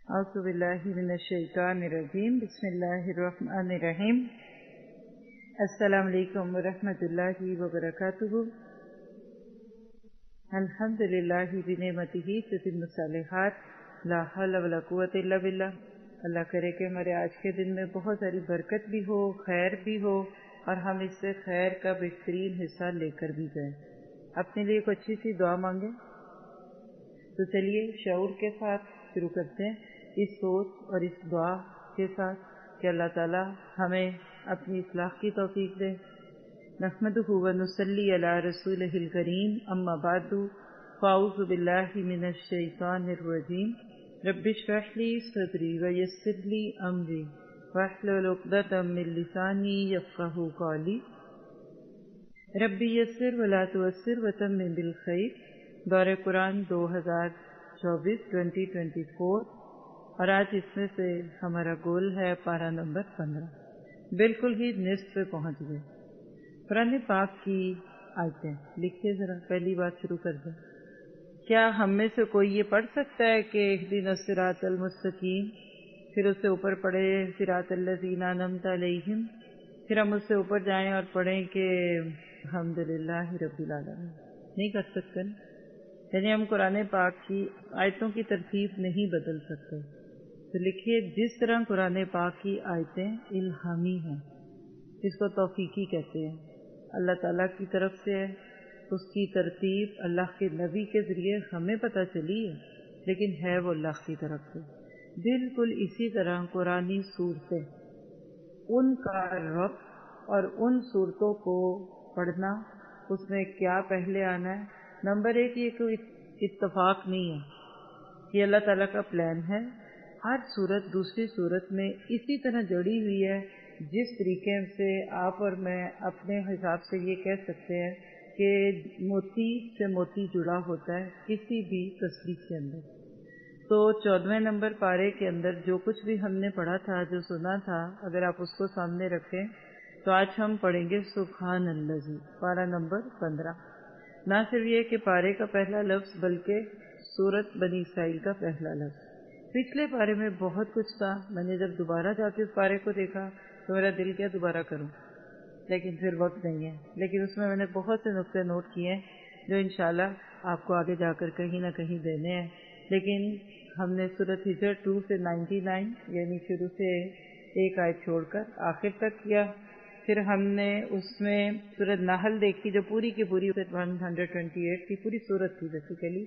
اعوذ باللہ من الشیطان الرجیم بسم اللہ الرحمن الرحیم السلام علیکم ورحمۃ اللہ وبرکاتہ الحمد للہ بنعمتہ تتم الصالحات لا حول ولا قوۃ الا باللہ۔ اللہ کرے کہ ہمارے آج کے دن میں بہت ساری برکت بھی ہو، خیر بھی ہو، اور ہم اس سے خیر کا بہترین حصہ لے کر بھی جائیں۔ اپنے لیے کوئی اچھی سی دعا مانگیں۔ تو چلیے شعور کے ساتھ شروع کرتے ہیں، اس سوچ اور اس دعا کے ساتھ کہ اللہ تعالی ہمیں اپنی اصلاح کی توفیق دے۔ نحمدہ ونصلی علی رسولہ الکریم، اما بعد فاعوذ باللہ من الشیطان الرجیم، رب اشرح لی صدری ویسر لی امری واحلل عقدۃ من لسانی یفقہوا قولی، رب یسر ولا تعسر وتمم بالخیر۔ دورہ قرآن 2024 اور آج اس میں سے ہمارا گول ہے پارہ نمبر 15۔ بالکل ہی نصف پہ پہنچ گئے۔ قرآن پاک کی آیتیں لکھیے ذرا، پہلی بات شروع کر دیں۔ کیا ہم میں سے کوئی یہ پڑھ سکتا ہے کہ اہدنا الصراط المستقیم، پھر اس سے اوپر پڑھے صراط الذین انعمت علیہم، پھر ہم اس سے اوپر جائیں اور پڑھیں کہ الحمدللہ رب العالمین؟ نہیں کر سکتے نا؟ یعنی ہم قرآن پاک کی آیتوں کی ترتیب نہیں بدل سکتے۔ تو لکھیے جس طرح قرآن پاک کی آیتیں الہامی ہیں، اس کو توفیقی کہتے ہیں، اللہ تعالیٰ کی طرف سے ہے، اس کی ترتیب اللہ کے نبی کے ذریعے ہمیں پتہ چلی ہے، لیکن ہے وہ اللہ کی طرف سے۔ بالکل اسی طرح قرآنی صورتیں، ان کا ربط اور ان صورتوں کو پڑھنا، اس میں کیا پہلے آنا ہے۔ نمبر ایک، یہ کوئی اتفاق نہیں ہے، یہ اللہ تعالیٰ کا پلان ہے۔ ہر صورت دوسری صورت میں اسی طرح جڑی ہوئی ہے جس طریقے سے آپ اور میں اپنے حساب سے یہ کہہ سکتے ہیں کہ موتی سے موتی جڑا ہوتا ہے کسی بھی تصدیق کے اندر۔ تو 14ویں نمبر پارے کے اندر جو کچھ بھی ہم نے پڑھا تھا، جو سنا تھا، اگر آپ اس کو سامنے رکھیں تو آج ہم پڑھیں گے سبحان اللہ، پارہ نمبر 15۔ نہ صرف یہ کہ پارے کا پہلا لفظ بلکہ سورت بنی اسرائیل کا پہلا لفظ۔ پچھلے پارے میں بہت کچھ تھا، میں نے جب دوبارہ جا کے اس پارے کو دیکھا تو میرا دل کیا دوبارہ کروں، لیکن پھر وقت نہیں ہے۔ لیکن اس میں نے بہت سے نقطے نوٹ کیے ہیں جو انشاءاللہ آپ کو آگے جا کر کہیں نہ کہیں دینے ہیں۔ لیکن ہم نے سورت ہجر 2 سے 99 یعنی شروع سے ایک آیت چھوڑ کر آخر تک کیا۔ پھر ہم نے اس میں سورت نحل دیکھی جو پوری کی پوری 128 کی پوری سورت تھی بیسیکلی،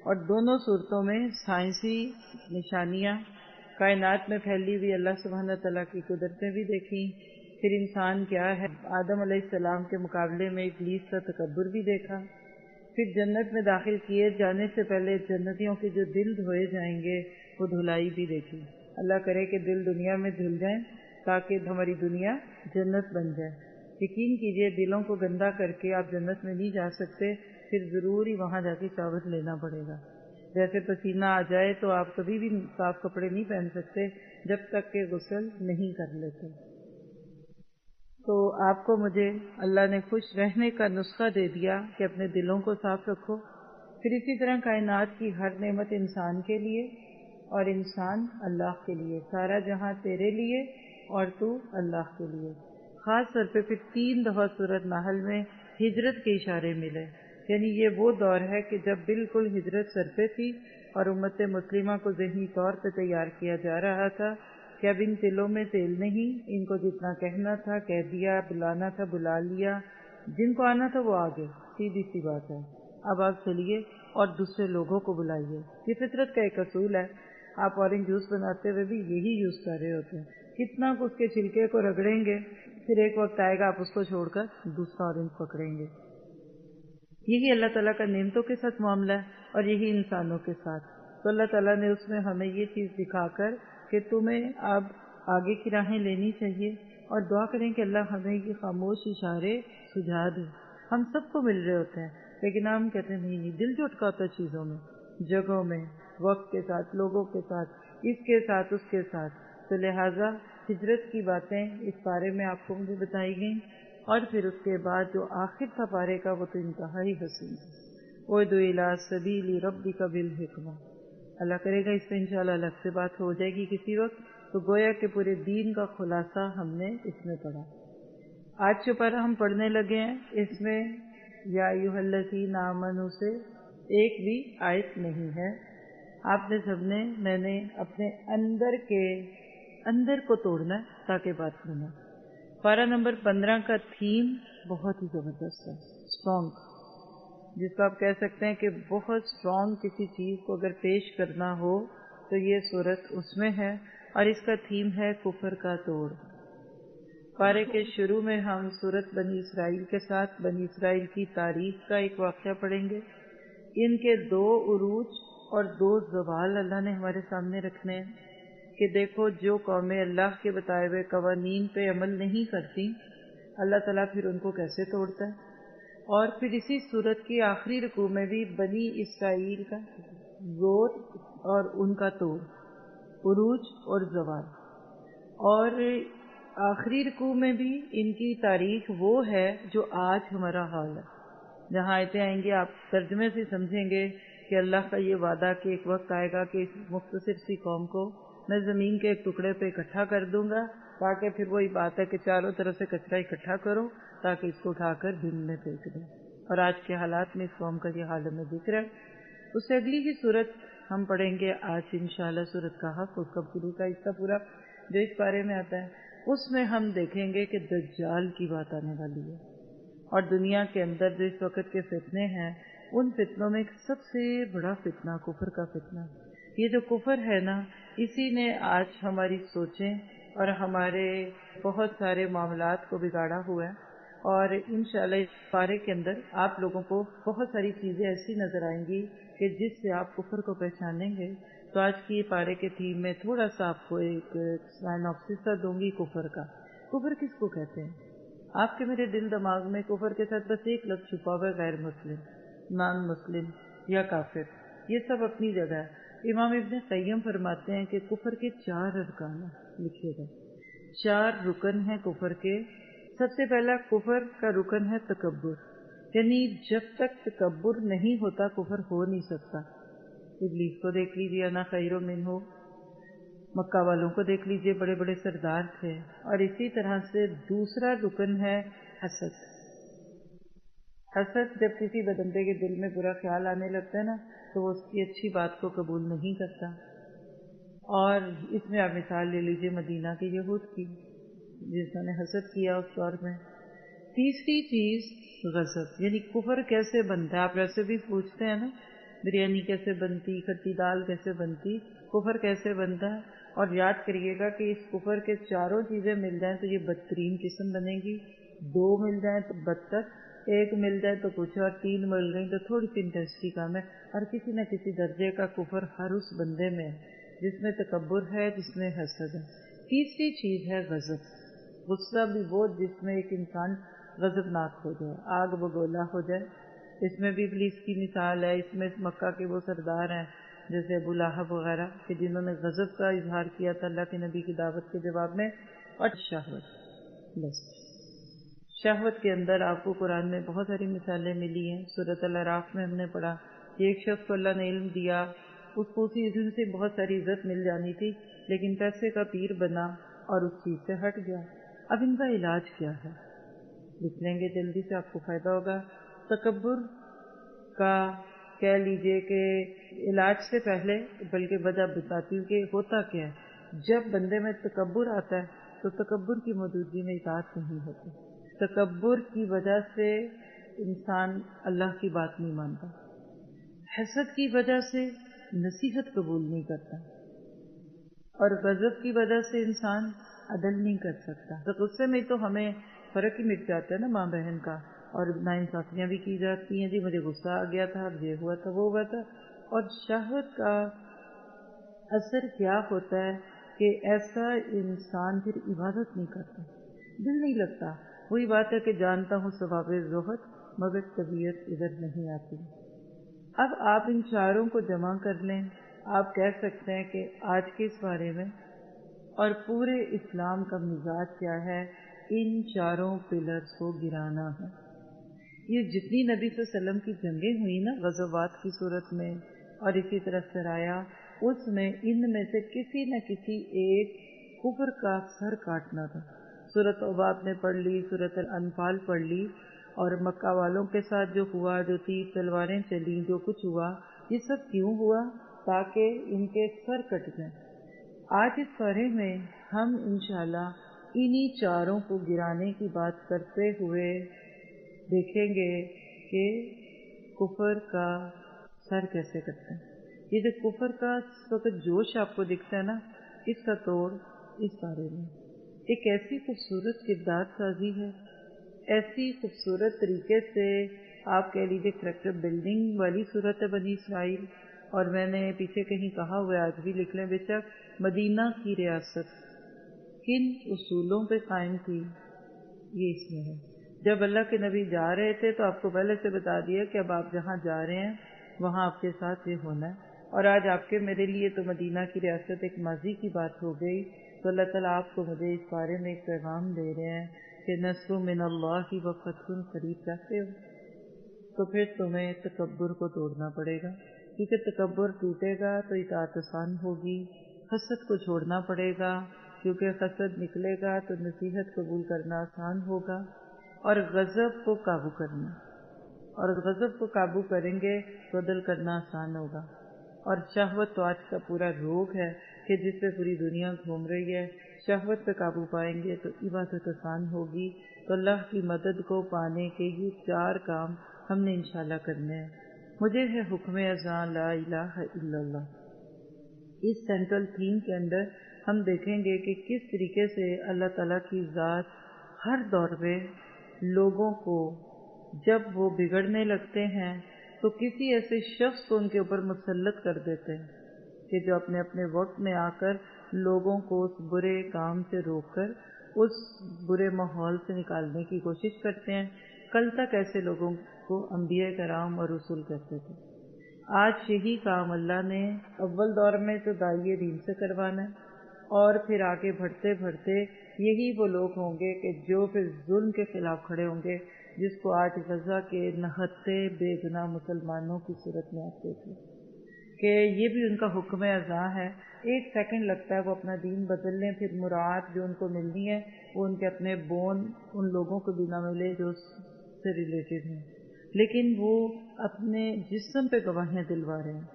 اور دونوں صورتوں میں سائنسی نشانیاں، کائنات میں پھیلی ہوئی اللہ سبحانہ تعالیٰ کی قدرتیں بھی دیکھیں۔ پھر انسان کیا ہے، آدم علیہ السلام کے مقابلے میں ابلیس کا تکبر بھی دیکھا۔ پھر جنت میں داخل کیے جانے سے پہلے جنتیوں کے جو دل دھوئے جائیں گے وہ دھلائی بھی دیکھی۔ اللہ کرے کہ دل دنیا میں دھل جائیں تاکہ ہماری دنیا جنت بن جائے۔ یقین کیجئے دلوں کو گندا کر کے آپ جنت میں نہیں جا سکتے، پھر ضرور ہی وہاں جا کے شاور لینا پڑے گا۔ جیسے پسینہ آ جائے تو آپ کبھی بھی صاف کپڑے نہیں پہن سکتے جب تک کہ غسل نہیں کر لیتے۔ تو آپ کو مجھے اللہ نے خوش رہنے کا نسخہ دے دیا کہ اپنے دلوں کو صاف رکھو۔ پھر اسی طرح کائنات کی ہر نعمت انسان کے لیے اور انسان اللہ کے لیے، سارا جہاں تیرے لیے اور تو اللہ کے لیے۔ خاص طور پہ پھر 3 دفعہ سورۃ نحل میں ہجرت کے اشارے ملے، یعنی یہ وہ دور ہے کہ جب بالکل ہجرت سر پہ تھی اور امت مسلمہ کو ذہنی طور پہ تیار کیا جا رہا تھا کہ اب ان دلوں میں تیل نہیں، ان کو جتنا کہنا تھا کہہ دیا، بلانا تھا بلا لیا، جن کو آنا تھا وہ آگے، سیدھی سی بات ہے۔ اب آپ چلیے اور دوسرے لوگوں کو بلائیے۔ یہ فطرت کا ایک اصول ہے، آپ اورنج جوس بناتے ہوئے بھی یہی یوز کر رہے ہوتے ہیں، کتنا اس کے چھلکے کو رگڑیں گے، پھر ایک وقت آئے گا آپ اس کو چھوڑ کر دوسرا اورنج پکڑیں گے۔ یہی اللہ تعالیٰ کا نعمتوں کے ساتھ معاملہ ہے اور یہی انسانوں کے ساتھ۔ تو اللہ تعالیٰ نے اس میں ہمیں یہ چیز دکھا کر کہ تمہیں اب آگے کی راہیں لینی چاہیے، اور دعا کریں کہ اللہ ہمیں یہ خاموش اشارے سجھا دے۔ ہم سب کو مل رہے ہوتے ہیں لیکن ہم کہتے ہیں نہیں، دل جو اٹکاتا ہے چیزوں میں، جگہوں میں، وقت کے ساتھ، لوگوں کے ساتھ، اس کے ساتھ اس کے ساتھ۔ تو لہٰذا ہجرت کی باتیں اس بارے میں آپ کو مجھے بتائی گئیں، اور پھر اس کے بعد جو آخر تھا پارے کا وہ تو انتہائی حسین تھا۔ اُدْعُ إِلَىٰ سَبِيلِ رَبِّكَ بِالْحِکْمَةِ، اللہ کرے گا اس پہ انشاءاللہ الگ سے بات ہو جائے گی کسی وقت. تو گویا کہ پورے دین کا خلاصہ ہم نے اس میں پڑھا. آج جو پارہ ہم پڑھنے لگے ہیں اس میں یا ایھا الذین آمنوا سے ایک بھی آیت نہیں ہے. آپ نے سب نے میں نے اپنے اندر کو توڑنا ہے تاکہ بات بنے. پارہ نمبر 15 کا تھیم بہت ہی زبردست ہے، اسٹرانگ، جس کو آپ کہہ سکتے ہیں کہ بہت اسٹرانگ کسی چیز کو اگر پیش کرنا ہو تو یہ صورت اس میں ہے، اور اس کا تھیم ہے کفر کا توڑ. پارے کے شروع میں ہم سورت بنی اسرائیل کے ساتھ بنی اسرائیل کی تاریخ کا ایک واقعہ پڑھیں گے. ان کے 2 عروج اور 2 زوال اللہ نے ہمارے سامنے رکھنے ہیں کہ دیکھو جو قومیں اللہ کے بتائے ہوئے قوانین پہ عمل نہیں کرتی اللہ تعالیٰ پھر ان کو کیسے توڑتا ہے. اور پھر اسی صورت کی آخری رکوع میں بھی بنی اسرائیل کا زور اور ان کا توڑ، عروج اور زوال. اور آخری رکوع میں بھی ان کی تاریخ وہ ہے جو آج ہمارا حال ہے. جہاں آیتیں آئیں گے آپ ترجمے سے سمجھیں گے کہ اللہ کا یہ وعدہ کہ ایک وقت آئے گا کہ اس مختصر سی قوم کو میں زمین کے ایک ٹکڑے پہ اکٹھا کر دوں گا، تاکہ پھر وہی بات ہے کہ چاروں طرف سے کچرا اکٹھا کرو تاکہ اس کو اٹھا کر بن میں پھینک دیں. اور آج کے حالات میں اس قوم کا یہ حال میں ذکر ہے. اس سے اگلی ہی صورت ہم پڑھیں گے آج انشاءاللہ صورت کہف، اس کا شروع کا حصہ پورا جو اس بارے میں آتا ہے. اس میں ہم دیکھیں گے کہ دجال کی بات آنے والی ہے، اور دنیا کے اندر جو اس وقت کے فتنے ہیں ان فتنوں میں ایک سب سے بڑا فتنہ کفر کا فتنہ. یہ جو کفر ہے نا، اسی نے آج ہماری سوچیں اور ہمارے بہت سارے معاملات کو بگاڑا ہوا ہے. اور انشاءاللہ اس پارے کے اندر آپ لوگوں کو بہت ساری چیزیں ایسی نظر آئیں گی کہ جس سے آپ کفر کو پہچانیں گے. تو آج کی پارے کے تھیم میں تھوڑا سا آپ کو ایک سائنوپسس دوں گی کفر کا. کفر کس کو کہتے ہیں؟ آپ کے میرے دل دماغ میں کفر کے ساتھ بس ایک لفظ چھپا ہوا ہے، غیر مسلم، نان مسلم یا کافر. یہ سب اپنی جگہ ہے. امام ابن قیم فرماتے ہیں کہ کفر کے 4 ارکان لکھے گئے، 4 رکن ہیں کفر کے. سب سے پہلا کفر کا رکن ہے تکبر، یعنی جب تک تکبر نہیں ہوتا کفر ہو نہیں سکتا. ابلیس کو دیکھ لیجیے، انا خیر منہ، مکہ والوں کو دیکھ لیجیے، بڑے بڑے سردار تھے. اور اسی طرح سے دوسرا رکن ہے حسد. حسد جب کسی بندے کے دل میں برا خیال آنے لگتا ہے نا تو وہ اس کی اچھی بات کو قبول نہیں کرتا. اور اس میں آپ مثال لے لیجیے مدینہ کے یہود کی، جنہوں نے حسد کیا اس دور میں. تیسری چیز غضب، یعنی کفر کیسے بنتا ہے. آپ ویسے بھی پوچھتے ہیں نا بریانی کیسے بنتی، کھٹی دال کیسے بنتی، کفر کیسے بنتا ہے. اور یاد کریے گا کہ اس کفر کے 4 چیزیں مل جائیں تو یہ بدترین قسم بنے گی. 2 مل جائیں تو بدتر، 1 مل جائے تو کچھ، اور 3 مل گئی تو تھوڑی سی انٹینسٹی کم ہے. اور کسی نہ کسی درجے کا کفر ہر اس بندے میں ہے جس میں تکبر ہے، جس میں حسد ہے. تیسری چیز ہے غضب. غصہ بھی وہ جس میں ایک انسان غضبناک ہو جائے، آگ بگولا ہو جائے. اس میں بھی ابلیس کی مثال ہے. اس میں مکہ کے وہ سردار ہیں جیسے ابو لہب وغیرہ کہ جنہوں نے غضب کا اظہار کیا تھا اللہ کے نبی کی دعوت کے جواب میں. اور شہوت کے اندر آپ کو قرآن میں بہت ساری مثالیں ملی ہیں. سورۃ الاعراف میں ہم نے پڑھا کہ ایک شخص کو اللہ نے علم دیا، اس کو اسی علم سے بہت ساری عزت مل جانی تھی، لیکن پیسے کا پیر بنا اور اس چیز سے ہٹ گیا. اب ان کا علاج کیا ہے لکھ لیں گے جلدی سے، آپ کو فائدہ ہوگا. تکبر کا کہہ لیجئے کہ علاج سے پہلے بلکہ وجہ بتاتی ہوں کہ ہوتا کیا ہے. جب بندے میں تکبر آتا ہے تو تکبر کی موجودگی میں اطاعت نہیں ہوتی. تکبر کی وجہ سے انسان اللہ کی بات نہیں مانتا. حسد کی وجہ سے نصیحت قبول نہیں کرتا، اور غضب کی وجہ سے انسان عدل نہیں کر سکتا. تو غصے میں تو ہمیں فرق ہی مٹ جاتا ہے نا ماں بہن کا، اور ناانصافیاں بھی کی جاتی ہیں. جی مجھے غصہ آ گیا تھا، اب یہ ہوا تھا، وہ ہوا تھا. اور شہوت کا اثر کیا ہوتا ہے کہ ایسا انسان پھر عبادت نہیں کرتا، دل نہیں لگتا. وہی بات ہے کہ جانتا ہوں ثواب زہد مگر طبیعت ادھر نہیں آتی. اب آپ ان 4 کو جمع کر لیں. آپ کہہ سکتے ہیں کہ آج کے اس بارے میں اور پورے اسلام کا مزاج کیا ہے، ان 4 پلرز کو گرانا ہے. یہ جتنی نبی صلی اللہ علیہ وسلم کی جنگیں ہوئی نا غزوات کی صورت میں، اور اسی طرح سرایا، اس میں ان میں سے کسی نہ کسی ایک کفر کا سر کاٹنا تھا۔ سورۃ توبہ آپ نے پڑھ لی، سورۃ الانفال پڑھ لی، اور مکہ والوں کے ساتھ جو ہوا، جو 30 تلواریں چلیں، جو کچھ ہوا، یہ سب کیوں ہوا؟ تاکہ ان کے سر کٹ جائیں۔ آج اس بارے میں ہم انشاءاللہ انہی چاروں کو گرانے کی بات کرتے ہوئے دیکھیں گے کہ کفر کا سر کیسے کٹتا ہے۔ یہ جو کفر کا اس وقت جوش آپ کو دکھتا ہے نا، اس کا توڑ اس بارے میں ایک ایسی خوبصورت کردار سازی ہے، ایسی خوبصورت طریقے سے آپ کہہ لیجیے کریکٹر بلڈنگ والی صورت ہے بنی اسرائیل۔ اور میں نے پیچھے کہیں کہا ہوا ہے، آج بھی لکھ لیں بے شک، مدینہ کی ریاست کن اصولوں پہ قائم تھی، یہ اس میں ہے۔ جب اللہ کے نبی جا رہے تھے تو آپ کو پہلے سے بتا دیا کہ اب آپ جہاں جا رہے ہیں وہاں آپ کے ساتھ یہ ہونا ہے۔ اور آج آپ کے میرے لیے تو مدینہ کی ریاست ایک ماضی کی بات ہو گئی، تو اللہ تعالیٰ آپ کو مجھے اس بارے میں ایک پیغام دے رہے ہیں کہ نصر من اللہ و فتح قریب چاہتے ہو تو پھر تمہیں تکبر کو توڑنا پڑے گا، کیونکہ تکبر ٹوٹے گا تو اطاعت آسان ہوگی۔ حسد کو چھوڑنا پڑے گا، کیونکہ حسد نکلے گا تو نصیحت قبول کرنا آسان ہوگا، اور غضب کو قابو کرنا، اور غضب کو قابو کریں گے تو عدل کرنا آسان ہوگا۔ اور شہوت تو آج کا پورا روگ ہے کہ جس پہ پوری دنیا گھوم رہی ہے۔ شہوت پہ قابو پائیں گے تو عبادت آسان ہوگی۔ تو اللہ کی مدد کو پانے کے یہ 4 کام ہم نے انشاءاللہ کرنے ہیں۔ مجھے ہے حکم اذاں لا الہ الا اللہ۔ اس سینٹرل تھیم کے اندر ہم دیکھیں گے کہ کس طریقے سے اللہ تعالیٰ کی ذات ہر دور میں لوگوں کو جب وہ بگڑنے لگتے ہیں تو کسی ایسے شخص کو ان کے اوپر مسلط کر دیتے ہیں کہ جو اپنے اپنے وقت میں آ کر لوگوں کو اس برے کام سے روک کر اس برے ماحول سے نکالنے کی کوشش کرتے ہیں۔ کل تک ایسے لوگوں کو انبیاء کرام اور رسول کہتے تھے۔ آج یہی کام اللہ نے اول دور میں تو داعی دین سے کروانا ہے، اور پھر آگے بڑھتے بڑھتے یہی وہ لوگ ہوں گے کہ جو پھر ظلم کے خلاف کھڑے ہوں گے، جس کو آج غزہ کے نہتے بے گناہ مسلمانوں کی صورت میں آپ دیکھیں کہ یہ بھی ان کا حکم اذاں ہے۔ 1 سیکنڈ لگتا ہے وہ اپنا دین بدل لیں، پھر مراد جو ان کو ملنی ہے وہ ان کے اپنے بون ان لوگوں کو بھی نہ ملے جو سے ریلیٹڈ ہیں، لیکن وہ اپنے جسم پہ گواہیاں دلوا رہے ہیں۔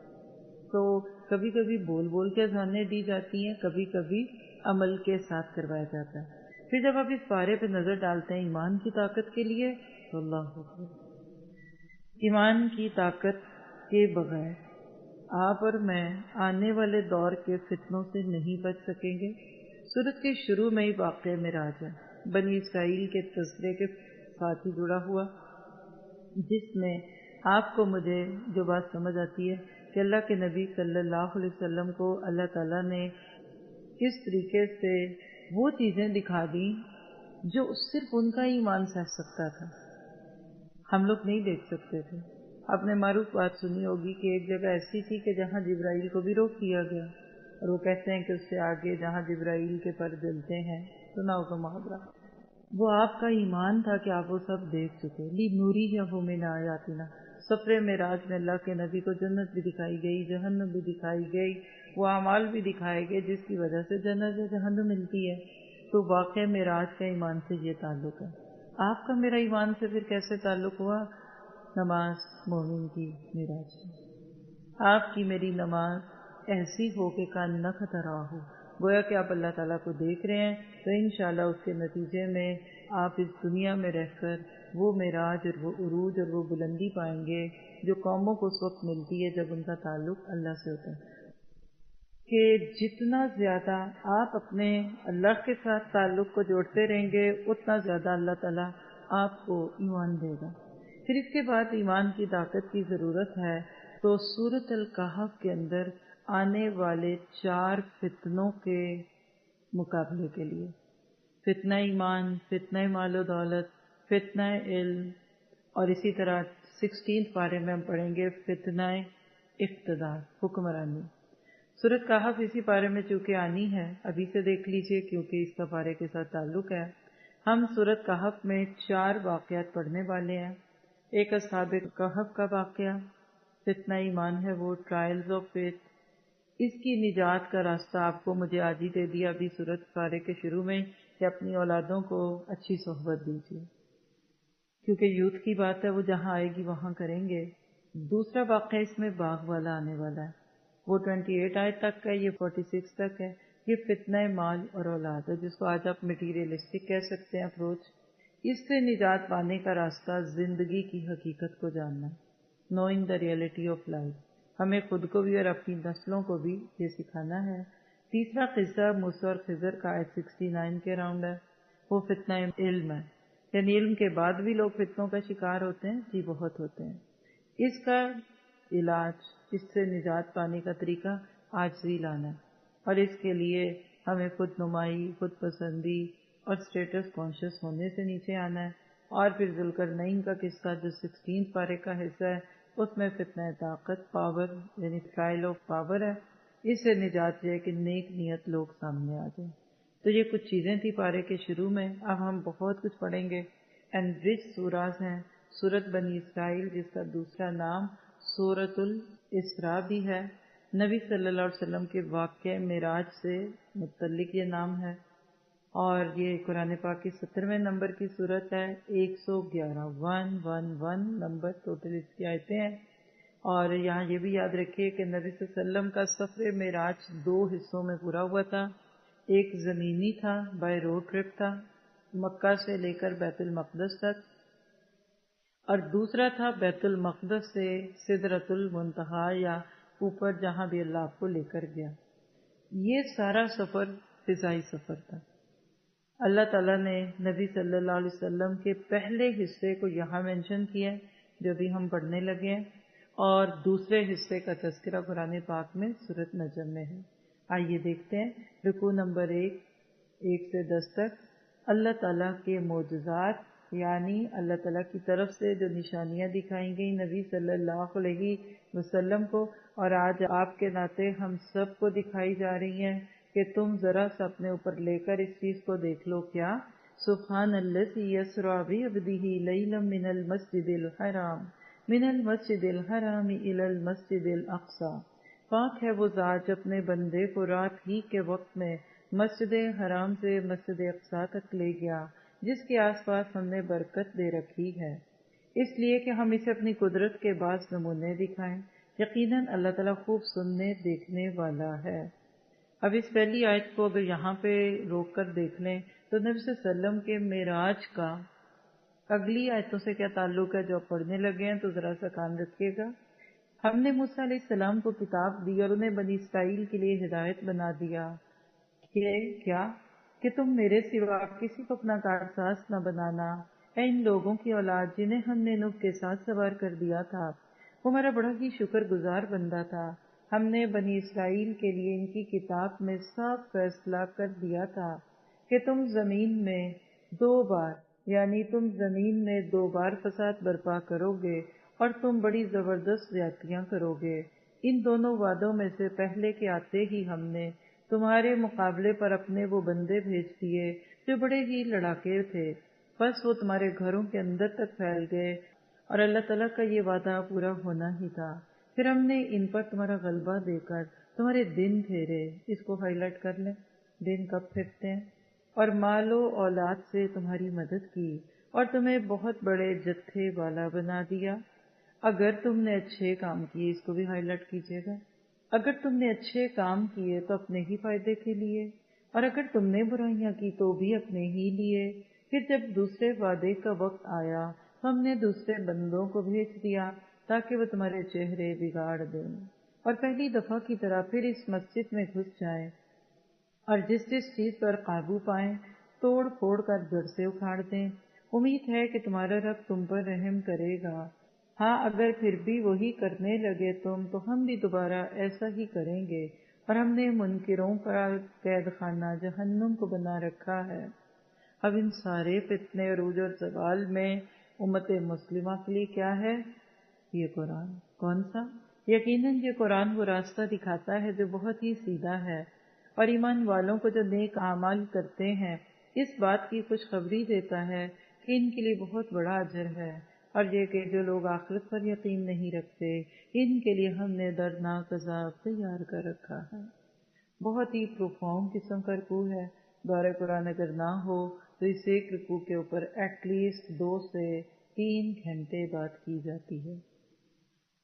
تو کبھی کبھی بول بول کے اذانیں دی جاتی ہیں، کبھی کبھی عمل کے ساتھ کروایا جاتا ہے۔ پھر جب آپ اس بارے پہ نظر ڈالتے ہیں ایمان کی طاقت کے لیے تو اللہ اکبر، ایمان کی طاقت کے بغیر آپ اور میں آنے والے دور کے فتنوں سے نہیں بچ سکیں گے۔ سورت کے شروع میں ہی واقعہ معراج ہے، بنی اسرائیل کے تذکرے کے ساتھ ہی جڑا ہوا، جس میں آپ کو مجھے جو بات سمجھ آتی ہے کہ اللہ کے نبی صلی اللہ علیہ وسلم کو اللہ تعالیٰ نے کس طریقے سے وہ چیزیں دکھا دیں جو صرف ان کا ایمان سہ سکتا تھا، ہم لوگ نہیں دیکھ سکتے تھے۔ آپ نے معروف بات سنی ہوگی کہ ایک جگہ ایسی تھی کہ جہاں جبرائیل کو بھی روک دیا گیا، اور وہ کہتے ہیں کہ اس سے آگے جہاں جبرائیل کے پر جلتے ہیں، سنا ہوگا محاورہ، وہ آپ کا ایمان تھا کہ آپ وہ سب دیکھ چکے۔ لی نوری یا ہو من آیاتنا، سفر معراج میں اللہ کے نبی کو جنت بھی دکھائی گئی، جہنم بھی دکھائی گئی، وہ اعمال بھی دکھائے گئے جس کی وجہ سے جنت یا جہنم ملتی ہے۔ تو واقع معراج کا ایمان سے یہ تعلق ہے۔ آپ کا میرا ایمان سے پھر کیسے تعلق ہوا؟ نماز مومن کی معراج ہے۔ آپ کی میری نماز ایسی ہو کہ کان نہ خطرا ہو، گویا کہ آپ اللہ تعالیٰ کو دیکھ رہے ہیں، تو انشاءاللہ اس کے نتیجے میں آپ اس دنیا میں رہ کر وہ معراج اور وہ عروج اور وہ بلندی پائیں گے جو قوموں کو اس وقت ملتی ہے جب ان کا تعلق اللہ سے ہوتا ہے، کہ جتنا زیادہ آپ اپنے اللہ کے ساتھ تعلق کو جوڑتے رہیں گے اتنا زیادہ اللہ تعالیٰ آپ کو ایمان دے گا۔ پھر اس کے بعد ایمان کی طاقت کی ضرورت ہے، تو سورۃ الکہف کے اندر آنے والے 4 فتنوں کے مقابلے کے لیے، فتنہ ایمان، فتنہ مال و دولت، فتنہ علم، اور اسی طرح 16 پارے میں ہم پڑھیں گے فتنہ اقتدار، حکمرانی۔ سورۃ کہف اسی پارے میں چونکہ آنی ہے، ابھی سے دیکھ لیجئے کیونکہ اس کا پارے کے ساتھ تعلق ہے۔ ہم سورۃ کہف میں 4 واقعات پڑھنے والے ہیں۔ ایک اصحاب کہف کا واقعہ، فتنہ ایمان ہے وہ، ٹرائلز آف فیتھ، اس کی نجات کا راستہ آپ کو مجھے آج ہی دے دیا ابھی سورۃ پارے کے شروع میں کہ اپنی اولادوں کو اچھی صحبت دیجیے، کیونکہ یوتھ کی بات ہے، وہ جہاں آئے گی وہاں کریں گے۔ دوسرا واقعہ اس میں باغ والا آنے والا ہے، وہ 28 آیت تک ہے، یہ 46 تک ہے۔ یہ فتنہ مال اور اولاد ہے، جس کو آج آپ مٹیریلسٹک کہہ سکتے ہیں اپروچ۔ اس سے نجات پانے کا راستہ زندگی کی حقیقت کو جاننا، knowing the reality of life. ہمیں خود کو بھی اور اپنی نسلوں کو بھی یہ سکھانا ہے۔ تیسرا قصہ موسیٰ اور خضر کا آیت 69 کے راؤنڈ ہے، وہ فتنہ علم ہے، یعنی علم کے بعد بھی لوگ فتنوں کا شکار ہوتے ہیں، جی بہت ہوتے ہیں۔ اس کا علاج، اس سے نجات پانے کا طریقہ عاجزی لانا ہے، اور اس کے لیے ہمیں خود نمائی، خود پسندی اور اسٹیٹس کانشیس ہونے سے نیچے آنا ہے۔ اور پھر ذوالقرنین کا قصہ جو 16 پارے کا حصہ ہے، اس میں فتنہ طاقت، پاور یعنی ٹرائل آف پاور ہے۔ اس سے نجات یہ ہے کہ نیک نیت لوگ سامنے آ جائیں۔ تو یہ کچھ چیزیں تھی پارے کے شروع میں، اب ہم بہت کچھ پڑھیں گے۔ اینڈ رچ سوراز ہیں، سورت بنی اسرائیل جس کا دوسرا نام سورت الاسراء بھی ہے، نبی صلی اللہ علیہ وسلم کے واقعہ معراج سے متعلق یہ نام ہے، اور یہ قرآن پاک کی 70ویں نمبر کی سورت ہے، 111 111 نمبر ٹوٹل اس کی آیتیں ہیں۔ اور یہاں یہ بھی یاد رکھیے کہ نبی صلی اللہ علیہ وسلم کا سفر معراج 2 حصوں میں پورا ہوا تھا۔ ایک زمینی تھا، بائی روڈ ٹرپ تھا، مکہ سے لے کر بیت المقدس تک، اور دوسرا تھا بیت المقدس سے سدرۃ المنتہا، یا اوپر جہاں بھی اللہ آپ کو لے کر گیا۔ یہ سارا سفر فضائی سفر تھا۔ اللہ تعالیٰ نے نبی صلی اللہ علیہ وسلم کے پہلے حصے کو یہاں مینشن کیا ہے جو بھی ہم پڑھنے لگے ہیں، اور دوسرے حصے کا تذکرہ قرآن پاک میں سورۃ نجم میں ہے۔ آئیے دیکھتے ہیں رکوع نمبر 1 سے 10 تک۔ اللہ تعالیٰ کے معجزات، یعنی اللہ تعالیٰ کی طرف سے جو نشانیاں دکھائی گئی نبی صلی اللہ علیہ وسلم کو، اور آج آپ کے ناطے ہم سب کو دکھائی جا رہی ہیں کہ تم ذرا سا اپنے اوپر لے کر اس چیز کو دیکھ لو۔ کیا؟ سبحان الذی یسریٰ بعبدہ لیلا من المسجد الحرام الی المسجد الاقصی۔ پاک ہے وہ ذات جو اپنے بندے کو رات ہی کے وقت میں مسجد حرام سے مسجد اقصی تک لے گیا، جس کے آس پاس ہم نے برکت دے رکھی ہے، اس لیے کہ ہم اسے اپنی قدرت کے بعض نمونے دکھائیں۔ یقیناً اللہ تعالیٰ خوب سننے دیکھنے والا ہے۔ اب اس پہلی آیت کو اگر یہاں پہ روک کر دیکھ لیں تو نبی صلی اللہ علیہ وسلم کے معراج کا اگلی آیتوں سے کیا تعلق ہے جو آپ پڑھنے لگے ہیں، تو ذرا سا کان رکھیے گا۔ ہم نے موسیٰ علیہ السلام کو کتاب دی اور انہیں بنی اسرائیل کے لیے ہدایت بنا دیا کہ تم میرے سوا کسی کو اپنا کارساز نہ بنانا۔ اے ان لوگوں کی اولاد جنہیں ہم نے نوح کے ساتھ سوار کر دیا تھا، وہ ہمارا بڑا ہی شکر گزار بندہ تھا۔ ہم نے بنی اسرائیل کے لیے ان کی کتاب میں صاف فیصلہ کر دیا تھا کہ تم زمین میں 2 بار فساد برپا کرو گے اور تم بڑی زبردست زیادتیاں کرو گے۔ ان دونوں وعدوں میں سے پہلے کے آتے ہی ہم نے تمہارے مقابلے پر اپنے وہ بندے بھیج دیے جو بڑے ہی لڑاکے تھے، بس وہ تمہارے گھروں کے اندر تک پھیل گئے، اور اللہ تعالیٰ کا یہ وعدہ پورا ہونا ہی تھا۔ پھر ہم نے ان پر تمہارا غلبہ دے کر تمہارے دن پھیرے، اس کو ہائی لائٹ کر لیں، دن کب پھرتے ہیں، اور مال و اولاد سے تمہاری مدد کی، اور تمہیں بہت بڑے جتھے والا بنا دیا۔ اگر تم نے اچھے کام کیے، اس کو بھی ہائی لائٹ کیجیے گا، اگر تم نے اچھے کام کیے تو اپنے ہی فائدے کے لیے، اور اگر تم نے برائیاں کی تو بھی اپنے ہی لیے۔ پھر جب دوسرے وعدے کا وقت آیا تو ہم نے دوسرے بندوں کو بھیج دیا تاکہ وہ تمہارے چہرے بگاڑ دیں اور پہلی دفعہ کی طرح پھر اس مسجد میں گھس جائیں، اور جس چیز پر قابو پائیں توڑ پھوڑ کر جڑ سے اکھاڑ دیں۔ امید ہے کہ تمہارا رب تم پر رحم کرے گا۔ ہاں اگر پھر بھی وہی کرنے لگے تم تو ہم بھی دوبارہ ایسا ہی کریں گے، اور ہم نے منکروں کا قید خانہ جہنم کو بنا رکھا ہے۔ اب ان سارے فتنے عروج اور زوال میں امت مسلمہ کے لیے کیا ہے؟ یہ قرآن۔ کون سا؟ یقیناً یہ قرآن وہ راستہ دکھاتا ہے جو بہت ہی سیدھا ہے، اور ایمان والوں کو جو نیک اعمال کرتے ہیں اس بات کی خوشخبری دیتا ہے کہ ان کے لیے بہت بڑا اجر ہے، اور یہ کہ جو لوگ آخرت پر یقین نہیں رکھتے ان کے لیے ہم نے دردناک عذاب تیار کر رکھا ہے۔ بہت ہی پروفاؤنڈ قسم کا رکوع ہے۔ دورہ قرآن اگر نہ ہو تو اس ایک رکوع کے اوپر ایٹ لیسٹ 2 سے 3 گھنٹے بات کی جاتی ہے۔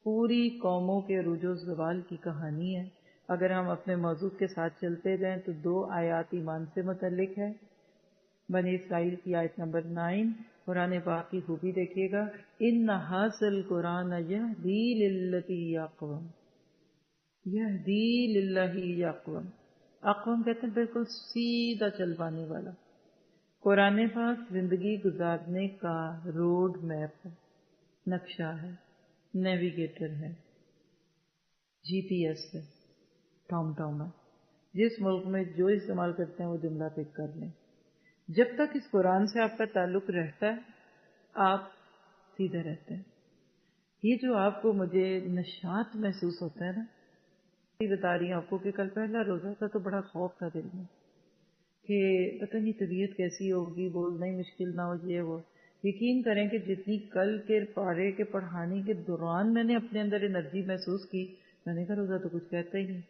پوری قوموں کے عروج و زوال کی کہانی ہے۔ اگر ہم اپنے موضوع کے ساتھ چلتے جائیں تو 2 آیات ایمان سے متعلق ہے۔ بنی اسرائیل کی آیت نمبر 9، قرآن پاک کی خوبی دیکھیے گا، ان ھذا القرآن یہدی للتی اقوم، یہدی للہ اقوم، اقوم کہتے ہیں بالکل سیدھا چل پانے والا۔ قرآن پاک زندگی گزارنے کا روڈ میپ ہے، نقشہ ہے، نیویگیٹر ہے، جی پی ایس ہے، ٹام ٹام ہے۔ جس ملک میں جو استعمال کرتے ہیں وہ جملہ پک کر لیں۔ جب تک اس قرآن سے آپ کا تعلق رہتا ہے آپ سیدھے رہتے ہیں۔ یہ جو آپ کو مجھے نشاط محسوس ہوتا ہے نا، یہ بتا رہی ہوں آپ کو کہ کل پہلا روزہ تھا تو بڑا خوف تھا دل میں کہ پتہ نہیں طبیعت کیسی ہوگی، بولنا ہی مشکل نہ ہو، یہ وہ۔ یقین کریں کہ جتنی کل کے پارے کے پڑھانے کے دوران میں نے اپنے اندر انرجی محسوس کی، میں نے کہا روزہ تو کچھ کہتا ہی نہیں۔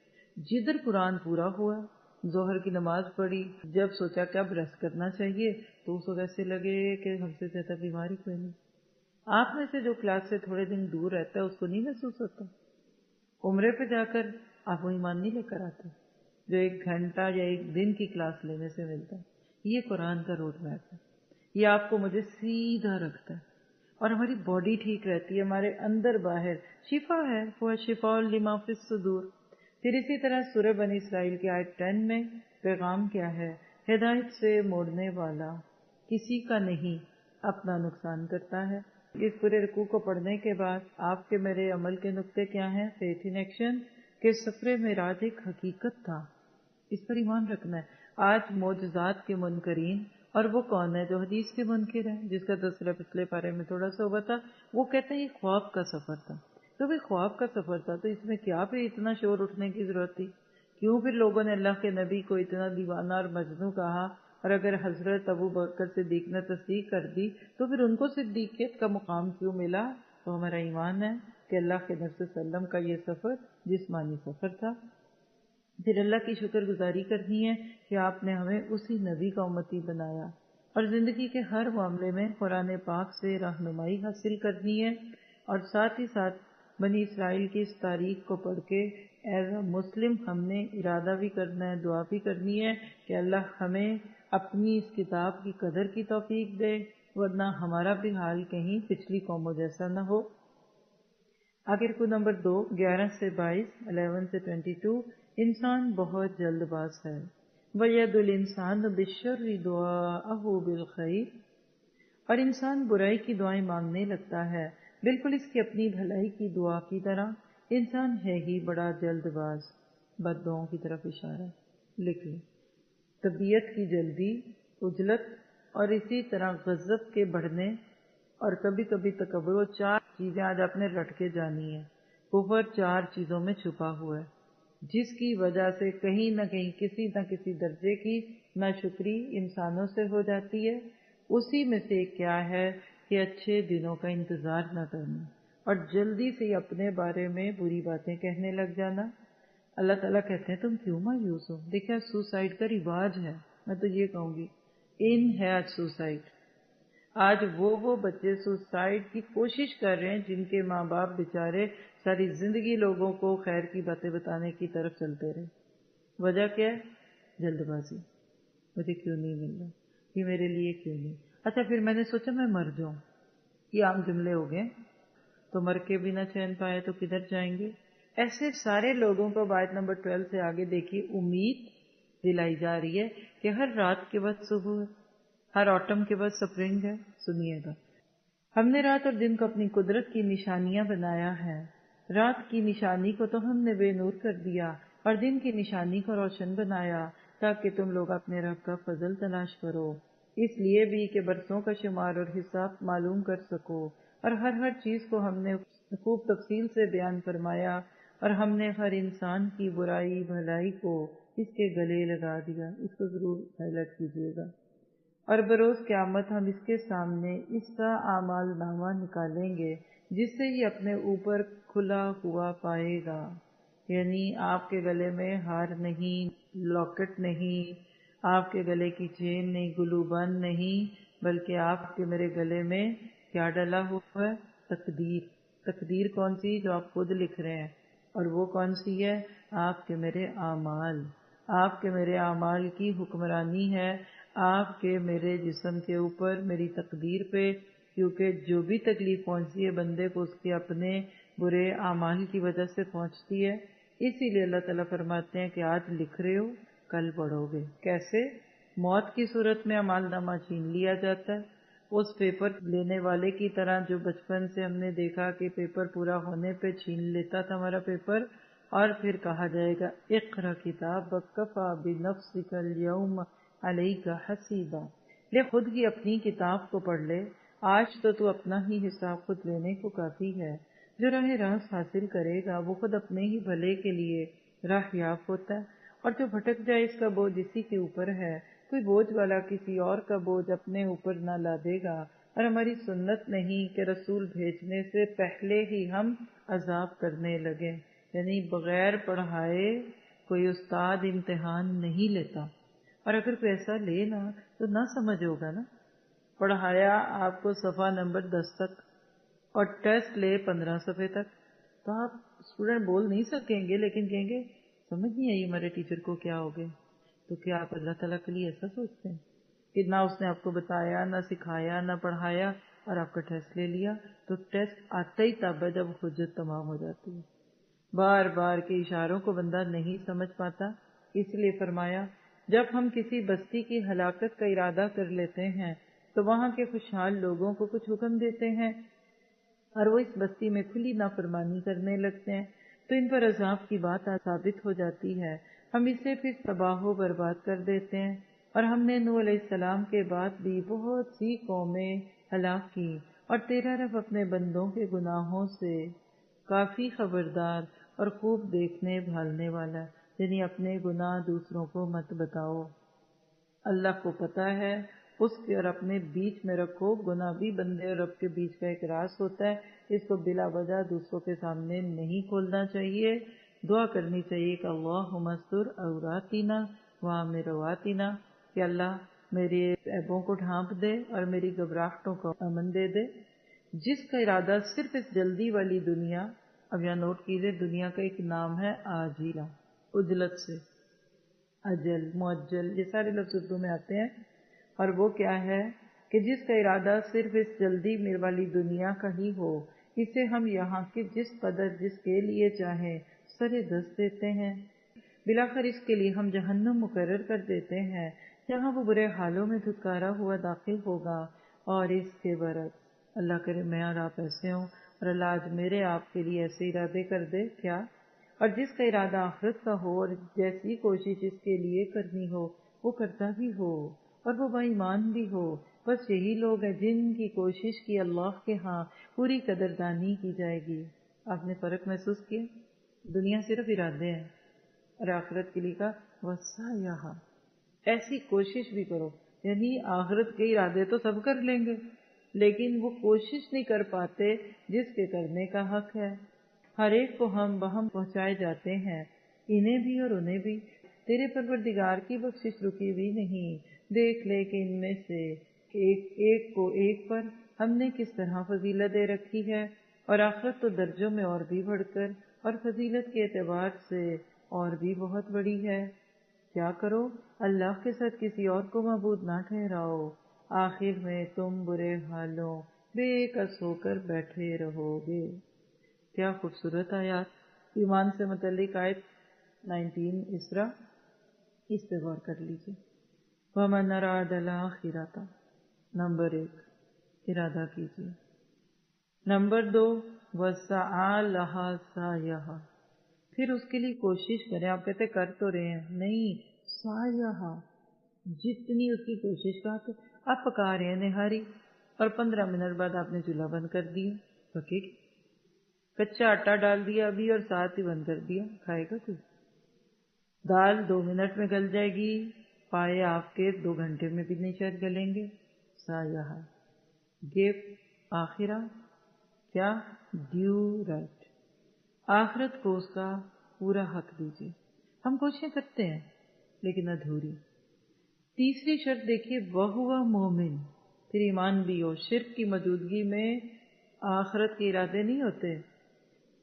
جدھر قرآن پورا ہوا، ظہر کی نماز پڑھی، جب سوچا کہ اب ریسٹ کرنا چاہیے تو اس وقت ایسے لگے کہ ہم سے زیادہ بیماری کوئی نہیں۔ آپ میں سے جو کلاس سے تھوڑے دن دور رہتا ہے اس کو نہیں محسوس ہوتا؟ عمرے پہ جا کر آپ وہ ایمان نہیں لے کر آتے جو 1 گھنٹہ یا 1 دن کی کلاس لینے سے ملتا ہے۔ یہ قرآن کا روڈ میپ ہے، یہ آپ کو مجھے سیدھا رکھتا ہے اور ہماری باڈی ٹھیک رہتی ہے، ہمارے اندر باہر شفا ہے، وہ شفاء لما فی الصدور۔ پھر اسی طرح سورہ بنی اسرائیل کی آیت 10 میں پیغام کیا ہے؟ ہدایت سے موڑنے والا کسی کا نہیں، اپنا نقصان کرتا ہے۔ اس پورے رکوع کو پڑھنے کے بعد آپ کے میرے عمل کے نقطے کیا ہیں؟ فیتھ ان ایکشن، کہ سفر معراج ایک حقیقت تھا، اس پر ایمان رکھنا ہے۔ آج معجزات کے منکرین، اور وہ کون ہے جو حدیث کے منکر ہیں، جس کا تذکرہ پچھلے پارے میں تھوڑا سا ہوا تھا، وہ کہتے ہیں یہ خواب کا سفر تھا۔ تو بھی خواب کا سفر تھا تو اس میں کیا پھر اتنا شور اٹھنے کی ضرورت تھی؟ کیوں پھر لوگوں نے اللہ کے نبی کو اتنا دیوانہ اور مجنوں کہا؟ اور اگر حضرت ابو بکر صدیق نے تصدیق کر دی تو پھر ان کو صدیقیت کا مقام کیوں ملا؟ تو ہمارا ایمان ہے کہ اللہ کے نبی صلی اللہ علیہ وسلم کا یہ سفر جسمانی سفر تھا۔ پھر اللہ کی شکر گزاری کرنی ہے کہ آپ نے ہمیں اسی نبی کا امتی بنایا، اور زندگی کے ہر معاملے میں قرآن پاک سے رہنمائی حاصل کرنی ہے، اور ساتھ ہی ساتھ بنی اسرائیل کی اس تاریخ کو پڑھ کے ایز اے مسلم ہم نے ارادہ بھی کرنا ہے، دعا بھی کرنی ہے کہ اللہ ہمیں اپنی اس کتاب کی قدر کی توفیق دے، ورنہ ہمارا بھی حال کہیں پچھلی قوموں جیسا نہ ہو۔ آخر کو نمبر 2، 11 سے 22، 11 سے 22، انسان بہت جلد باز ہے۔ وَيَدُ الْإِنسَانُ بِالشَّرِّ دُعَاءَهُ بِالْخَيْرِ، اور انسان برائی کی دعائیں مانگنے لگتا ہے بالکل اس کی اپنی بھلائی کی دعا کی طرح۔ انسان ہے ہی بڑا جلد باز، بد دعاؤں کی طرف اشارہ، لکھ لیں۔ طبیعت کی جلدی، عجلت، اور اسی طرح غضب کے بڑھنے، اور کبھی کبھی تکبر، وہ 4 چیزیں آج آپ نے رٹ کے جانی ہیں۔ کفر 4 چیزوں میں چھپا ہوا ہے جس کی وجہ سے کہیں نہ کہیں کسی نہ کسی درجے کی ناشکری انسانوں سے ہو جاتی ہے۔ اسی میں سے کیا ہے کہ اچھے دنوں کا انتظار نہ کرنا اور جلدی سے اپنے بارے میں بری باتیں کہنے لگ جانا۔ اللہ تعالیٰ کہتے ہیں تم کیوں مایوس ہو؟ دیکھیں سوسائڈ کا رواج ہے، میں تو یہ کہوں گی ان ہے آج سوسائڈ۔ آج وہ بچے سوسائڈ کی کوشش کر رہے ہیں جن کے ماں باپ بیچارے ساری زندگی لوگوں کو خیر کی باتیں بتانے کی طرف چلتے رہے۔ وجہ کیا ہے؟ جلد بازی۔ مجھے کیوں نہیں مل رہا، یہ میرے لیے کیوں نہیں، اچھا پھر میں نے سوچا میں مر جاؤں۔ یہ عام جملے ہو گئے، تو مر کے بھی نہ چین پائے تو کدھر جائیں گے؟ ایسے سارے لوگوں کو آیت نمبر 12 سے آگے دیکھیے امید دلائی جا رہی ہے کہ ہر رات کے بعد صبح ہے، ہر آٹم کے بعد سپرنگ ہے۔ سنیے گا، ہم نے رات اور دن کو اپنی قدرت کی نشانیاں بنایا ہے۔ رات کی نشانی کو تو ہم نے بے نور کر دیا اور دن کی نشانی کو روشن بنایا تاکہ تم لوگ اپنے رب کا فضل تلاش کرو، اس لیے بھی کہ برسوں کا شمار اور حساب معلوم کر سکو، اور ہر چیز کو ہم نے خوب تفصیل سے بیان فرمایا، اور ہم نے ہر انسان کی برائی بھلائی کو اس کے گلے لگا دیا۔ اس کو ضرور ہائی لائٹ کیجیے گا۔ اور بروز قیامت ہم اس کے سامنے اس کا اعمال نامہ نکالیں گے جس سے یہ اپنے اوپر کھلا ہوا پائے گا. یعنی آپ کے گلے میں ہار نہیں، لاکٹ نہیں، آپ کے گلے کی چین نہیں، گلو بند نہیں، بلکہ آپ کے میرے گلے میں کیا ڈلا ہوا ہے؟ تقدیر. تقدیر کون سی؟ جو آپ خود لکھ رہے ہیں. اور وہ کون سی ہے؟ آپ کے میرے اعمال. آپ کے میرے اعمال کی حکمرانی ہے آپ کے میرے جسم کے اوپر، میری تقدیر پہ، کیونکہ جو بھی تکلیف پہنچتی ہے بندے کو اس کے اپنے برے اعمال کی وجہ سے پہنچتی ہے. اسی لیے اللہ تعالیٰ فرماتے ہیں کہ آج لکھ رہے ہو کل پڑھو گے. کیسے؟ موت کی صورت میں اعمال نامہ چھین لیا جاتا ہے اس پیپر لینے والے کی طرح جو بچپن سے ہم نے دیکھا کہ پیپر پورا ہونے پہ چھین لیتا تھا ہمارا پیپر، اور پھر کہا جائے گا اقرا کتابک کفی بنفسک اليوم علیک حسیبا، لے خود کی اپنی کتاب کو پڑھ لے، آج تو اپنا ہی حساب خود لینے کو کافی ہے. جو راہ راست حاصل کرے گا وہ خود اپنے ہی بھلے کے لیے راہ یافتہ ہوتا ہے، اور جو بھٹک جائے اس کا بوجھ اسی کے اوپر ہے. کوئی بوجھ والا کسی اور کا بوجھ اپنے اوپر نہ لا دے گا. اور ہماری سنت نہیں کہ رسول بھیجنے سے پہلے ہی ہم عذاب کرنے لگے. یعنی بغیر پڑھائے کوئی استاد امتحان نہیں لیتا، اور اگر کوئی ایسا لے نا تو نہ سمجھ ہوگا نا. پڑھایا آپ کو صفحہ نمبر 10 تک اور ٹیسٹ لے 15 صفحے تک، تو آپ اسٹوڈنٹ بول نہیں سکیں گے، لیکن کہیں گے سمجھ نہیں آئی ہمارے ٹیچر کو، کیا ہو گئے. تو کیا آپ اللہ تعالیٰ کے لیے ایسا سوچتے ہیں کہ نہ اس نے آپ کو بتایا، نہ سکھایا، نہ پڑھایا، اور آپ کا ٹیسٹ لے لیا؟ تو ٹیسٹ آتا ہی تب ہے جب حجت تمام ہو جاتی ہے. بار بار کے اشاروں کو بندہ نہیں سمجھ پاتا. اس لیے فرمایا جب ہم کسی بستی کی ہلاکت کا ارادہ کر لیتے ہیں تو وہاں کے خوشحال لوگوں کو کچھ حکم دیتے ہیں اور وہ اس بستی میں کھلی نافرمانی کرنے لگتے ہیں، تو ان پر عذاب کی بات ثابت ہو جاتی ہے. ہم اسے پھر تباہ و برباد کر دیتے ہیں. اور ہم نے نوح علیہ السلام کے بعد بھی بہت سی قومیں ہلاک کی، اور تیرا رب اپنے بندوں کے گناہوں سے کافی خبردار اور خوب دیکھنے بھالنے والا. یعنی اپنے گناہ دوسروں کو مت بتاؤ، اللہ کو پتہ ہے، اس کے اور اپنے بیچ میں رکھو. گناہ بھی بندے اور رب کے بیچ کا ایک راز ہوتا ہے، اس کو بلا وجہ دوسروں کے سامنے نہیں کھولنا چاہیے. دعا کرنی چاہیے کہ اللہم استر عوراتنا وآمن رواتنا، کہ اللہ میری عیبوں کو ڈھانپ دے اور میری گھبراہٹوں کو امن دے دے. جس کا ارادہ صرف اس جلدی والی دنیا، اب یہاں نوٹ کیجئے دنیا کا ایک نام ہے عاجلہ، عجلت سے، اجل، معجل، یہ سارے لفظ اردو میں آتے ہیں. اور وہ کیا ہے کہ جس کا ارادہ صرف اس جلدی والی دنیا کا ہی ہو، اسے ہم یہاں کے جس قدر جس کے لیے چاہیں سرے دست دیتے ہیں. بلاخر اس کے لیے ہم جہنم مقرر کر دیتے ہیں جہاں وہ برے حالوں میں دھتکارا ہوا داخل ہوگا. اور اس کے برعکس اللہ کرے میں اور آپ ایسے ہوں، اور اللہ آج میرے آپ کے لیے ایسے ارادے کر دے کیا. اور جس کا ارادہ آخرت کا ہو اور جیسی کوشش اس کے لیے کرنی ہو وہ کرتا بھی ہو اور وہ با ایمان بھی ہو. بس یہی لوگ ہیں جن کی کوشش کی اللہ کے ہاں پوری قدردانی کی جائے گی. آپ نے فرق محسوس کیا؟ دنیا صرف ارادے ہیں اور آخرت کے لیے کا وسعیہا، ایسی کوشش بھی کرو. یعنی آخرت کے ارادے تو سب کر لیں گے لیکن وہ کوشش نہیں کر پاتے جس کے کرنے کا حق ہے. ہر ایک کو ہم بہم پہنچائے جاتے ہیں، انہیں بھی اور انہیں بھی. تیرے پروردگار کی بخشش رکی بھی نہیں. دیکھ لے کہ ان میں سے ایک کو ایک پر ہم نے کس طرح فضیلت دے رکھی ہے، اور آخرت تو درجوں میں اور بھی بڑھ کر اور فضیلت کے اعتبار سے اور بھی بہت بڑی ہے. کیا کرو؟ اللہ کے ساتھ کسی اور کو معبود نہ ٹھہراؤ، آخر میں تم برے حالوں بے کس ہو کر بیٹھے رہو گے. کیا خوبصورت آیات. ایمان سے متعلق آیت 19 اسرا، اس پہ غور کر لیجیے. وَمَنْ أَرَادَ الْآخِرَةَ، نمبر 1 ارادہ کیجیے. نمبر 2 وَسَعَى لَهَا سَعْيَهَا، پھر اس کے لیے کوشش کریں. آپ کہتے کر تو رہے ہیں، نہیں، سعیہا، جتنی اس کی کوشش کا تو آپ پکا رہے ہیں نہاری اور 15 منٹ بعد آپ نے چولہا بند کر دیا، پکے گی؟ کچا آٹا ڈال دیا ابھی اور ساتھ ہی بند کر دیا، کھائے گا کوئی؟ دال 2 منٹ میں گل جائے گی پائے آپ کے 2 گھنٹے میں بھی نہیں شاید گلیں گے. سایہ گیو آخرہ کیا ڈیو رائٹ، آخرت کو اس کا پورا حق دیجیے. ہم کوششیں کرتے ہیں لیکن ادھوری. تیسری شرط دیکھیے، وَهُوَ مُؤْمِنٌ، پھر ایمان بھی ہو. شرک کی موجودگی میں آخرت کے ارادے نہیں ہوتے.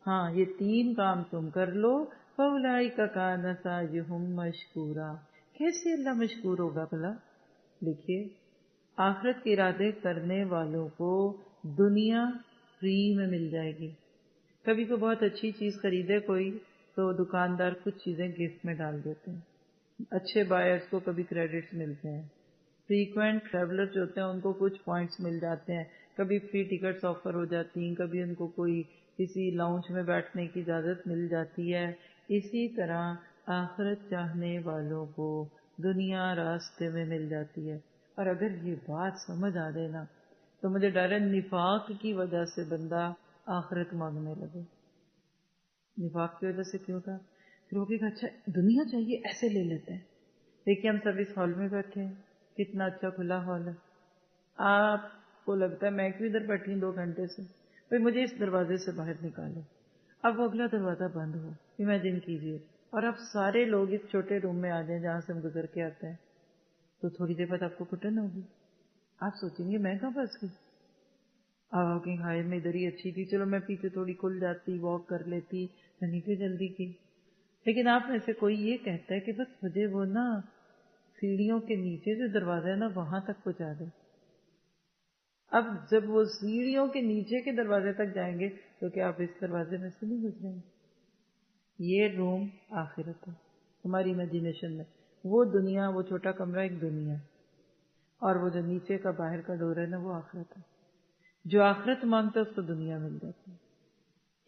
ہاں یہ 3 کام تم کر لو، فَأُولَٰئِكَ كَانَ سَعْيُهُمْ مَشْكُورًا. کیسے اللہ مشکور ہوگا بھلا؟ لکھیے، آخرت کے ارادے کرنے والوں کو دنیا فری میں مل جائے گی. کبھی کو بہت اچھی چیز خریدے کوئی تو دکاندار کچھ چیزیں گفٹ میں ڈال دیتے ہیں. اچھے بائرز کو کبھی کریڈٹس ملتے ہیں. فریکوینٹ ٹریولر جو ہوتے ہیں ان کو کچھ پوائنٹس مل جاتے ہیں. کبھی فری ٹکٹس آفر ہو جاتی ہیں، کبھی ان کو کوئی کسی لاؤنج میں بیٹھنے کی اجازت مل جاتی ہے. اسی طرح آخرت چاہنے والوں کو دنیا راستے میں مل جاتی ہے. اور اگر یہ بات سمجھ آ جائے نا تو مجھے ڈر ہے نفاق کی وجہ سے بندہ آخرت مانگنے لگے. نفاق کی وجہ سے کیوں تھا؟ پھر وہ کہ اچھا دنیا چاہیے ایسے لے لیتے ہیں. دیکھیے ہم سب اس ہال میں بیٹھے ہیں، کتنا اچھا کھلا ہال ہے. آپ کو لگتا ہے میں کیوں ادھر بیٹھی ہوں 2 گھنٹے سے، بھائی مجھے اس دروازے سے باہر نکالو. اب وہ اگلا دروازہ بند ہو، امیجن کیجئے، اور اب سارے لوگ اس چھوٹے روم میں آ جائیں جہاں سے ہم گزر کے آتے ہیں، تو تھوڑی دیر بعد آپ کو گھٹن ہوگی. آپ سوچیں گے میں کہاں پھنس گئی. آپ کہ ہائے میں ادھر ہی اچھی تھی، چلو میں پیچھے تھوڑی کھل جاتی، واک کر لیتی، میں نے کیوں جلدی کی. لیکن آپ میں سے کوئی یہ کہتا ہے کہ بس مجھے وہ نا سیڑھیوں کے نیچے جو دروازہ ہے نا وہاں تک پہنچا دے. اب جب وہ سیڑھیوں کے نیچے کے دروازے تک جائیں گے تو کیا آپ اس دروازے میں سے نہیں گزریں گے؟ یہ روم آخرت ہے ہماری امیجینیشن میں. وہ دنیا، وہ چھوٹا کمرہ ایک دنیا ہے، اور وہ جو نیچے کا باہر کا ڈور ہے نا وہ آخرت ہے. جو آخرت مانگتا ہے اس کو دنیا مل جاتی ہے.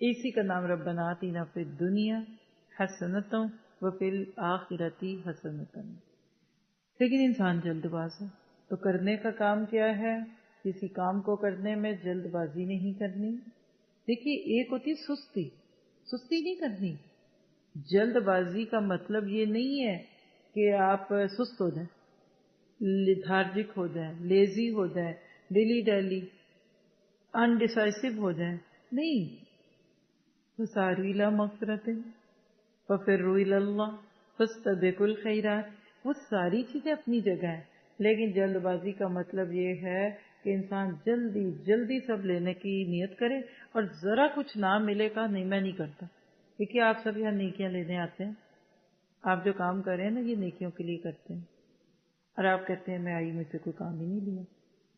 اسی کا نام ربنا آتنا فی الدنیا حسنۃ وفی الآخرۃ حسنۃ. لیکن انسان جلد باز ہے، تو کرنے کا کام کیا ہے؟ کسی کام کو کرنے میں جلد بازی نہیں کرنی. دیکھیے ایک ہوتی سستی، سستی نہیں کرنی. جلد بازی کا مطلب یہ نہیں ہے کہ آپ سست ہو جائیں، لیتھارجک ہو جائیں، لیزی ہو جائیں، ڈیلی ڈیلی انڈیسائسو ہو جائیں. نہیں، فساروا الی مغفرۃ وفروا الی اللہ فاستبقوا الخیرات. وہ ساری چیزیں اپنی جگہ ہیں، لیکن جلد بازی کا مطلب یہ ہے کہ انسان جلدی جلدی سب لینے کی نیت کرے اور ذرا کچھ نہ ملے گا نہیں میں نہیں کرتا. دیکھیے آپ سب یہاں نیکیاں لینے آتے ہیں، آپ جو کام کر رہے ہیں نا یہ نیکیوں کے لیے کرتے ہیں، اور آپ کہتے ہیں میں آئی مجھ سے کوئی کام ہی نہیں لیا،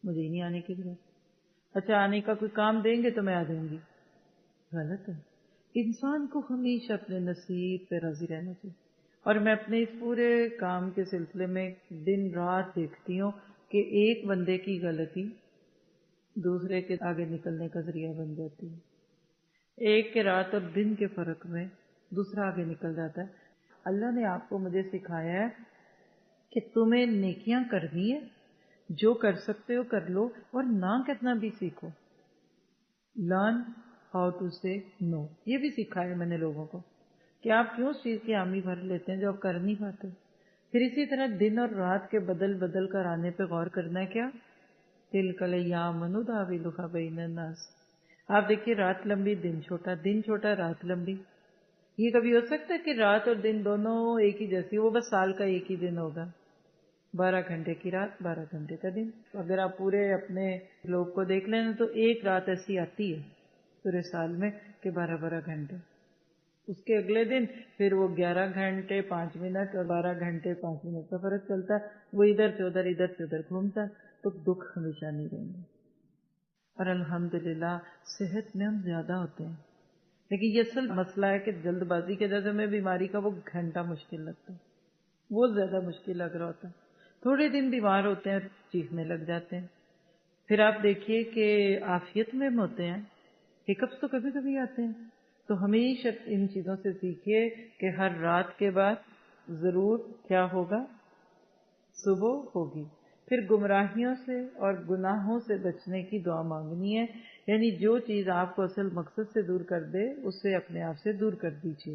مجھے ہی نہیں آنے کی ضرورت. اچھا آنے کا کوئی کام دیں گے تو میں آ جاؤں گی. غلط ہے. انسان کو ہمیشہ اپنے نصیب پہ راضی رہنا چاہیے. اور میں اپنے اس پورے کام کے سلسلے میں دن رات دیکھتی ہوں کہ ایک بندے کی غلطی دوسرے کے آگے نکلنے کا ذریعہ بن جاتی ہے. ایک کے رات اور دن کے فرق میں دوسرا آگے نکل جاتا ہے. اللہ نے آپ کو مجھے سکھایا ہے کہ تمہیں نیکیاں کرنی ہے، جو کر سکتے ہو کر لو، اور نہ کرنا بھی سیکھو. لرن ہاؤ ٹو سے نو. یہ بھی سکھایا میں نے لوگوں کو کہ آپ کیوں اس چیز کی حامی بھر لیتے ہیں جو آپ کر نہیں پاتے. پھر اسی طرح دن اور رات کے بدل بدل کر آنے پہ غور کرنا ہے. کیا تلک الایام نداولها بین الناس. آپ دیکھیے رات لمبی دن چھوٹا، دن چھوٹا رات لمبی. یہ کبھی ہو سکتا ہے کہ رات اور دن دونوں ایک ہی جیسی، وہ بس سال کا ایک ہی دن ہوگا، 12 گھنٹے کی رات 12 گھنٹے کا دن. اگر آپ پورے اپنے لوگ کو دیکھ لیں تو ایک رات ایسی آتی ہے پورے سال میں کہ 12 گھنٹے. اس کے اگلے دن پھر وہ 11 گھنٹے 5 منٹ اور 12 گھنٹے 5 منٹ کا فرق چلتا ہے. وہ ادھر سے ادھر ادھر سے ادھر گھومتا ہے. تو دکھ ہمیشہ نہیں رہیں گے. اور الحمدللہ صحت میں ہم زیادہ ہوتے ہیں، لیکن یہ اصل مسئلہ ہے کہ جلد بازی کے وجہ سے ہمیں بیماری کا وہ گھنٹہ مشکل لگتا ہے، وہ زیادہ مشکل لگ رہا ہوتا ہے. تھوڑے دن بیمار ہوتے ہیں چیخنے لگ جاتے ہیں. پھر آپ دیکھیے کہ عافیت میں ہم ہوتے ہیں، ہکپس تو کبھی کبھی آتے ہیں. تو ہمیشہ ان چیزوں سے سیکھیے کہ ہر رات کے بعد ضرور کیا ہوگا، صبح ہوگی. پھر گمراہیوں سے اور گناہوں سے بچنے کی دعا مانگنی ہے، یعنی جو چیز آپ کو اصل مقصد سے دور کر دے اس سے اپنے آپ سے دور کر دیجیے.